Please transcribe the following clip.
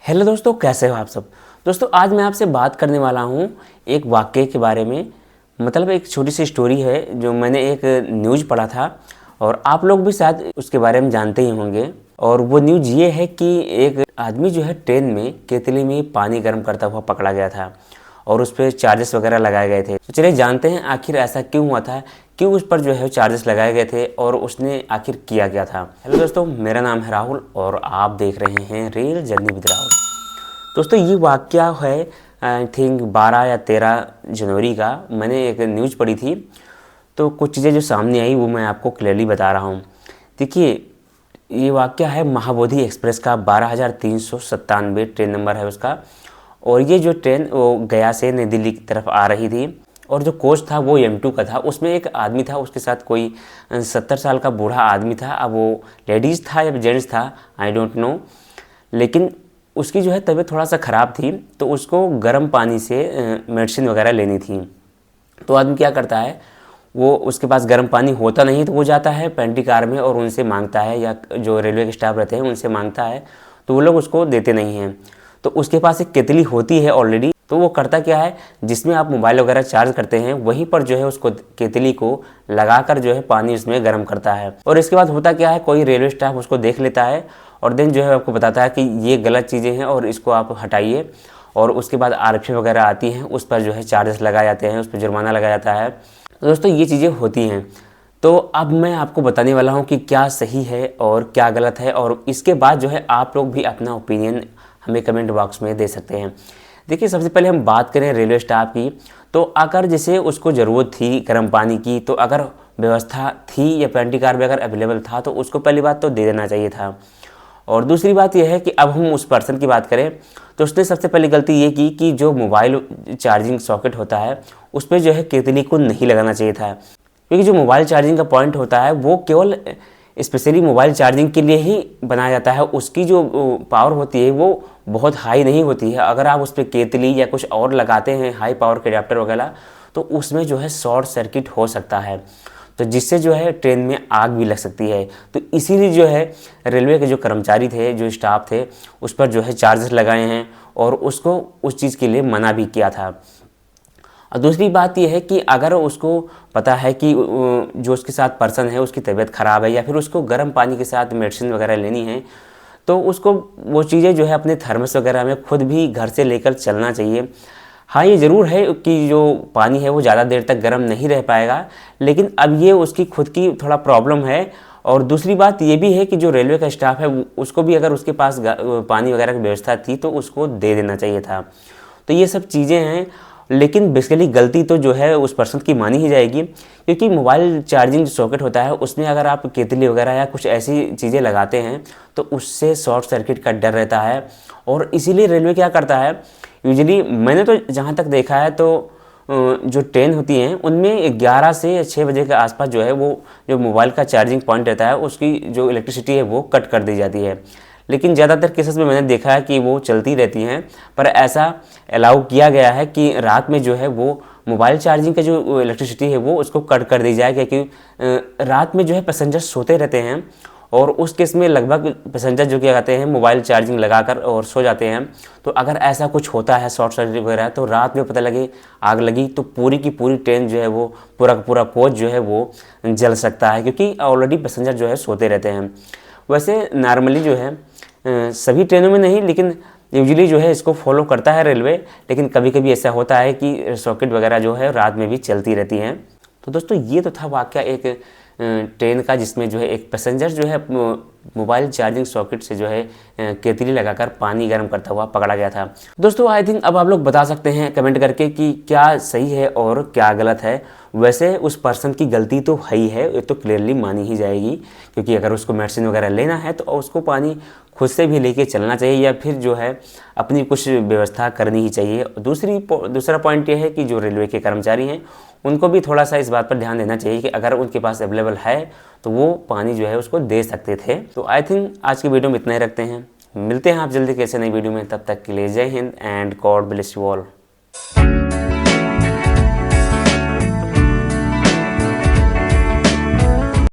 Hello दोस्तों, कैसे हो आप सब। दोस्तों आज मैं आपसे बात करने वाला हूँ एक वाक़ये के बारे में। मतलब एक छोटी सी स्टोरी है जो मैंने एक न्यूज़ पढ़ा था और आप लोग भी शायद उसके बारे में जानते ही होंगे। और वो न्यूज़ ये है कि एक आदमी जो है ट्रेन में केतली में पानी गर्म करता हुआ पकड़ा गया था और उस पर चार्जेस वगैरह लगाए गए थे। तो चलिए जानते हैं आखिर ऐसा क्यों हुआ था, क्यों उस पर जो है चार्जेस लगाए गए थे और उसने आखिर किया क्या था। हेलो दोस्तों, मेरा नाम है राहुल और आप देख रहे हैं रेल जर्नी विद राहुल। दोस्तों ये वाक़या है आई थिंक 12 या 13 जनवरी का। मैंने एक न्यूज़ पढ़ी थी तो कुछ चीज़ें जो सामने आई वो मैं आपको क्लियरली बता रहा हूँ। देखिए ये वाक़या है महाबोधि एक्सप्रेस का, 12,397 ट्रेन नंबर है उसका। और ये जो ट्रेन वो गया से नई दिल्ली की तरफ आ रही थी और जो कोच था वो M2 का था। उसमें एक आदमी था, उसके साथ कोई 70 साल का बूढ़ा आदमी था। अब वो लेडीज़ था या जेंट्स था आई डोंट नो, लेकिन उसकी जो है तबीयत थोड़ा सा ख़राब थी तो उसको गर्म पानी से मेडिसिन वगैरह लेनी थी। तो आदमी क्या करता है, वो उसके पास गर्म पानी होता नहीं तो वो जाता है पेंट्री कार में और उनसे मांगता है, या जो रेलवे के स्टाफ रहते हैं उनसे मांगता है तो वो लोग उसको देते नहीं हैं। तो उसके पास एक केतली होती है ऑलरेडी, तो वो करता क्या है, जिसमें आप मोबाइल वगैरह चार्ज करते हैं वहीं पर जो है उसको केतली को लगाकर जो है पानी उसमें गर्म करता है। और इसके बाद होता क्या है, कोई रेलवे स्टाफ उसको देख लेता है और देन जो है आपको बताता है कि ये गलत चीज़ें हैं और इसको आप हटाइए। और उसके बाद RFC वगैरह आती हैं, उस पर जो है चार्जेस लगाए जाते हैं, उस पर जुर्माना लगाया जाता है। तो दोस्तों ये चीज़ें होती हैं। तो अब मैं आपको बताने वाला हूँ कि क्या सही है और क्या गलत है, और इसके बाद जो है आप लोग भी अपना ओपिनियन हमें कमेंट बॉक्स में दे सकते हैं। देखिए सबसे पहले हम बात करें रेलवे स्टाफ की, तो अगर जैसे उसको ज़रूरत थी गर्म पानी की, तो अगर व्यवस्था थी या पेंट्री कार में अगर अवेलेबल था तो उसको पहली बात तो दे देना चाहिए था। और दूसरी बात यह है कि अब हम उस पर्सन की बात करें तो उसने सबसे पहली गलती ये की कि जो मोबाइल चार्जिंग सॉकेट होता है उस पर जो है केतली को नहीं लगाना चाहिए था। क्योंकि जो मोबाइल चार्जिंग का पॉइंट होता है वो केवल स्पेशली मोबाइल चार्जिंग के लिए ही बनाया जाता है। उसकी जो पावर होती है वो बहुत हाई नहीं होती है। अगर आप उस पर केतली या कुछ और लगाते हैं हाई पावर के एडाप्टर वगैरह तो उसमें जो है शॉर्ट सर्किट हो सकता है, तो जिससे जो है ट्रेन में आग भी लग सकती है। तो इसीलिए जो है रेलवे के जो कर्मचारी थे, जो स्टाफ थे, उस पर जो है चार्जेस लगाए हैं और उसको उस चीज़ के लिए मना भी किया था। और दूसरी बात यह है कि अगर उसको पता है कि जो उसके साथ पर्सन है उसकी तबीयत ख़राब है या फिर उसको गर्म पानी के साथ मेडिसिन वगैरह लेनी है, तो उसको वो चीज़ें जो है अपने थर्मस वगैरह में खुद भी घर से लेकर चलना चाहिए। हाँ ये ज़रूर है कि जो पानी है वो ज़्यादा देर तक गर्म नहीं रह पाएगा, लेकिन अब ये उसकी खुद की थोड़ा प्रॉब्लम है। और दूसरी बात ये भी है कि जो रेलवे का स्टाफ है उसको भी अगर उसके पास पानी वगैरह की व्यवस्था थी तो उसको दे देना चाहिए था। तो ये सब चीज़ें हैं, लेकिन बेसिकली गलती तो जो है उस पर्सन की मानी ही जाएगी, क्योंकि मोबाइल चार्जिंग जो सॉकेट होता है उसमें अगर आप केतली वगैरह या कुछ ऐसी चीज़ें लगाते हैं तो उससे शॉर्ट सर्किट का डर रहता है। और इसीलिए रेलवे क्या करता है, यूजुअली मैंने तो जहाँ तक देखा है तो जो ट्रेन होती हैं उनमें 11 से 6 बजे के आसपास जो है वो जो मोबाइल का चार्जिंग पॉइंट रहता है उसकी जो इलेक्ट्रिसिटी है वो कट कर दी जाती है। लेकिन ज़्यादातर केसेस में मैंने देखा है कि वो चलती रहती हैं, पर ऐसा अलाउ किया गया है कि रात में जो है वो मोबाइल चार्जिंग का जो इलेक्ट्रिसिटी है वो उसको कट कर दी जाए, क्योंकि रात में जो है पैसेंजर सोते रहते हैं और उस केस में लगभग पैसेंजर जो क्या कहते हैं मोबाइल चार्जिंग लगाकर और सो जाते हैं। तो अगर ऐसा कुछ होता है शॉर्ट सर्किट वगैरह तो रात में पता लगे आग लगी तो पूरी की पूरी ट्रेन जो है वो पूरा का पूरा कोच जो है वो जल सकता है, क्योंकि ऑलरेडी पैसेंजर जो है सोते रहते हैं। वैसे नॉर्मली जो है सभी ट्रेनों में नहीं, लेकिन यूजुअली जो है इसको फॉलो करता है रेलवे, लेकिन कभी कभी ऐसा होता है कि सॉकेट वगैरह जो है रात में भी चलती रहती हैं। तो दोस्तों ये तो था वाक़या एक ट्रेन का, जिसमें जो है एक पैसेंजर जो है मोबाइल चार्जिंग सॉकेट से जो है केतली लगाकर पानी गर्म करता हुआ पकड़ा गया था। दोस्तों आई थिंक अब आप लोग बता सकते हैं कमेंट करके कि क्या सही है और क्या गलत है। वैसे उस पर्सन की गलती तो है ही है, ये तो क्लियरली मानी ही जाएगी, क्योंकि अगर उसको मेडिसिन वगैरह लेना है तो उसको पानी खुद से भी लेके चलना चाहिए या फिर जो है अपनी कुछ व्यवस्था करनी ही चाहिए। दूसरा पॉइंट ये है कि जो रेलवे के कर्मचारी हैं उनको भी थोड़ा सा इस बात पर ध्यान देना चाहिए कि अगर उनके पास अवेलेबल है तो वो पानी जो है उसको दे सकते थे। तो आई थिंक आज की वीडियो में इतना ही रखते हैं, मिलते हैं आप जल्दी कैसे नई वीडियो में, तब तक के लिए जय Hind and God bless you all.